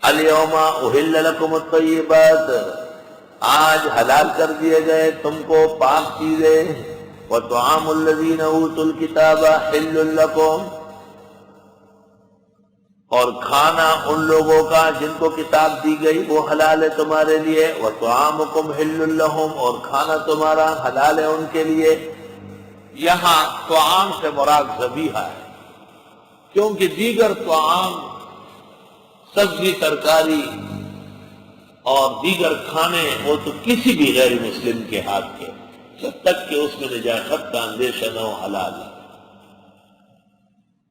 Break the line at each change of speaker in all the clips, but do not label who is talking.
الیوم احل لکم الطیبات، آج حلال کر دیے گئے تم کو پاک چیزیں، وطعام الذین اوتوا الکتاب حل لکم، اور کھانا ان لوگوں کا جن کو کتاب دی گئی وہ حلال ہے تمہارے لیے، وطعامکم حل لہم، اور کھانا تمہارا حلال ہے ان کے لیے۔ یہاں طعام سے مراد ذبیحہ ہے، کیونکہ دیگر طعام سبزی ترکاری اور دیگر کھانے وہ تو کسی بھی غیر مسلم کے ہاتھ کے، جب تک کہ اس میں نجاست کا اندیشہ نہ ہو حلال ہے۔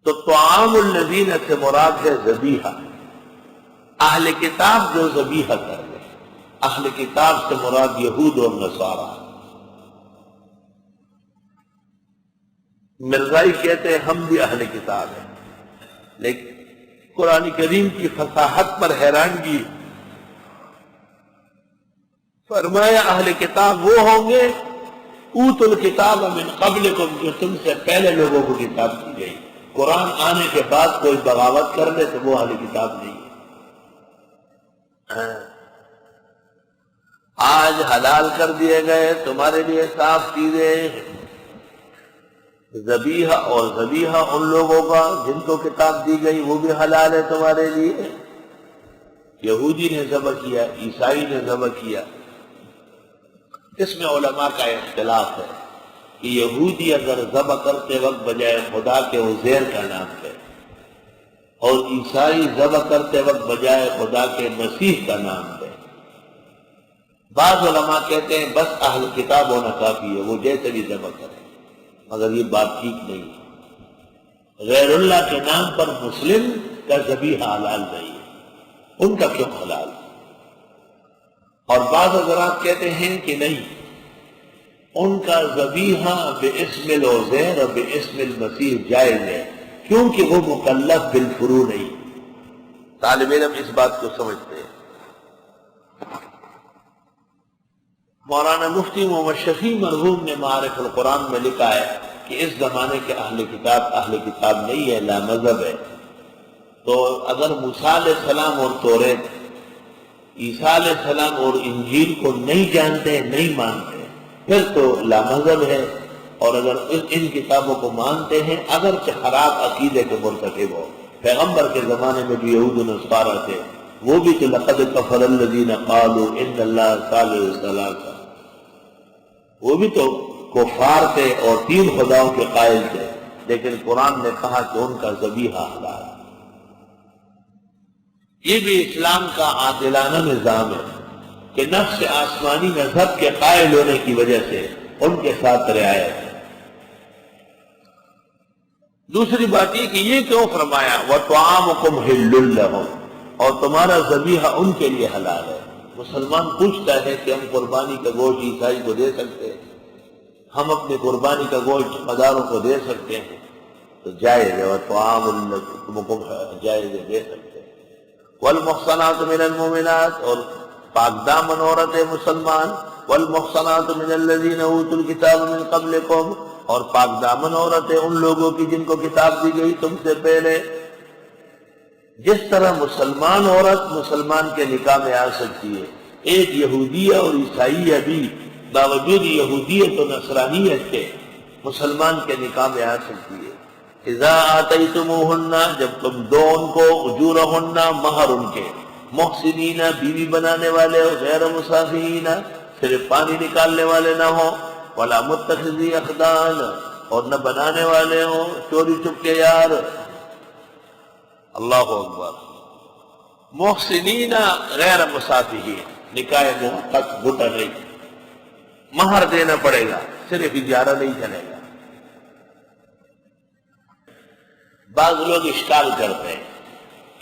تو طعام الذین سے مراد ہے ذبیحہ، اہل کتاب جو ذبیحہ کر لے، اہل کتاب سے مراد یہود اور نصارہ۔ مرزائی کہتے ہیں ہم بھی اہل کتاب ہیں، لیکن قرآن کریم کی فصاحت پر حیرانگی، فرمایا اہل کتاب وہ ہوں گے اوت الکتاب من قبلکم، جو تم سے پہلے لوگوں کو کتاب دی گئی۔ قرآن آنے کے بعد کوئی بغاوت کر لے تو وہ اہل کتاب نہیں ہے۔ آج حلال کر دیے گئے تمہارے لیے صاف چیزیں، ذبیحہ، اور ذبیحہ ان لوگوں کا جن کو کتاب دی گئی وہ بھی حلال ہے تمہارے لیے۔ یہودی نے ذبح کیا، عیسائی نے ذبح کیا، اس میں علماء کا اختلاف ہے کہ یہودی اگر ذبح کرتے وقت بجائے خدا کے عزیر کا نام لے، اور عیسائی ذبح کرتے وقت بجائے خدا کے مسیح کا نام لے۔ بعض علماء کہتے ہیں بس اہل کتاب ہونا کافی ہے، وہ جیسے بھی ذبح کرے، مگر یہ بات ٹھیک نہیں ہے۔ غیر اللہ کے نام پر مسلم کا ذبیحہ حلال نہیں ہے، ان کا کیوں حلال ہے؟ اور بعض حضرات کہتے ہیں کہ نہیں، ان کا ذبیحہ باسم العزیر اور باسم المسیح جائز ہے، کیونکہ وہ مکلف بالفروع نہیں۔ طالب علم اس بات کو سمجھتے ہیں۔ مولانا مفتی محمد شفیع مرحوم نے معارف القرآن میں لکھا ہے کہ اس زمانے کے اہل کتاب نہیں ہے، لا مذہب ہے۔ تو اگر موسیٰ علیہ السلام اور توریت، عیسیٰ علیہ السلام اور انجیل کو نہیں جانتے، نہیں مانتے، پھر تو لا مذہب ہے۔ اور اگر ان کتابوں کو مانتے ہیں، اگرچہ خراب عقیدے کے مرتکب ہو، پیغمبر کے زمانے میں جو یہود و نصارہ تھے وہ بھی تو لقد کفر الذین قالوا ان اللہ ثالث ثلاثہ، وہ بھی تو کفار تھے اور تین خداؤں کے قائل تھے، لیکن قرآن نے کہا کہ ان کا ذبیحہ حلال۔ یہ بھی اسلام کا عادلانہ نظام ہے کہ نفس آسمانی مذہب کے قائل ہونے کی وجہ سے ان کے ساتھ رعایت ہے۔ دوسری بات یہ کہ یہ کیوں فرمایا وَطَعَامُكُمْ حِلٌّ لَهُمْ، اور تمہارا ذبیحہ ان کے لیے حلال ہے۔ مسلمان پوچھتا ہے کہ ہم قربانی کا گوشت عیسائی کو دے سکتے ہیں، ہم اپنی قربانی کا گوشت مداروں کو دے سکتے ہیں، تو جائز ہے، وَطَعَامُكُمْ جائز ہے، دے سکتے ہیں۔ وَالْمُحْصَنَاتُ مِنَ الْمُؤْمِنَاتِ، اور پاک دامن عورت مسلمان، وَالْمُحْصَنَاتُ مِنَ الَّذِينَ أُوتُوا الْكِتَابَ مِنْ قَبْلِكُمْ، اور پاک دامن عورتیں ان لوگوں کی جن کو کتاب دی گئی تم سے پہلے۔ جس طرح مسلمان عورت مسلمان کے نکاح میں آ سکتی ہے، ایک یہودیہ اور عیسائیہ بھی باوجود یہودیت و نصرانیت کے مسلمان کے نکاح میں آ سکتی ہے۔ اذا آتیتموہن، جب تم دو ان کو، اجورہن، مہر ان کے، محسنین، بیوی بنانے والے ہو، غیر مسافحین، صرف پانی نکالنے والے نہ ہو، ولا متخذی اخدان، اور نہ بنانے والے ہوں چوری چھپ کے یار۔ اللہ اکبر۔ محسنین غیر مسافحین، نکاح محقق گھٹا نہیں، مہر دینا پڑے گا، صرف اجارہ نہیں چلے گا۔ بعض لوگ اشکال کرتے ہیں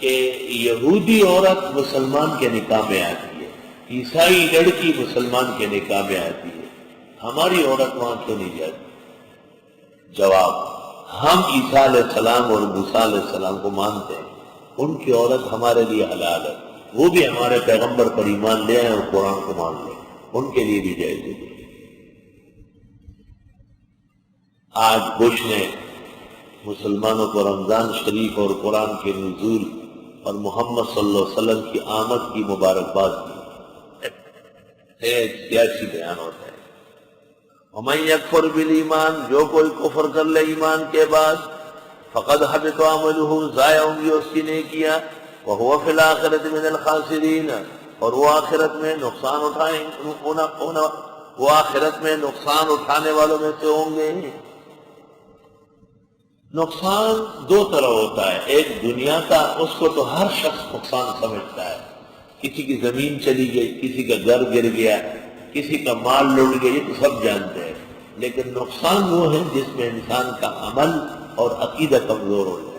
کہ یہودی عورت مسلمان کے نکاح میں آتی ہے، عیسائی لڑکی مسلمان کے نکاح میں آتی ہے، ہماری عورت وہاں کیوں نہیں جاتی؟ جواب، ہم عیسیٰ علیہ السلام اور موسیٰ علیہ السلام کو مانتے ہیں، ان کی عورت ہمارے لیے حلال ہے، وہ بھی ہمارے پیغمبر پر ایمان لے آئے اور قرآن کو مان لیں، ان کے لیے بھی جائز ہے۔ آج بش نے مسلمانوں کو رمضان شریف اور قرآن کے نزول اور محمد صلی اللہ علیہ وسلم کی آمد کی مبارکباد کی. ایک سیاسی بیان ہوتا ہے. وَمَن يَكْفُرْ بِالْإِيمَانِ جو کوئی کفر کر لے ایمان کے بعد فقد حبط عملہ ضائع ہوں گی اس کی نیکیاں وَهُوَ فِي الْآخِرَةِ مِنَ الْخَاسِرِينَ اور وہ آخرت میں نقصان اٹھانے والوں میں سے ہوں گے. نقصان دو طرح ہوتا ہے. ایک دنیا کا، اس کو تو ہر شخص نقصان سمجھتا ہے. کسی کی زمین چلی گئی، کسی کا گھر گر گیا، کسی کا مال لٹ گیا، یہ تو سب جانتے ہیں. لیکن نقصان وہ ہے جس میں انسان کا عمل اور عقیدہ کمزور ہو جائے.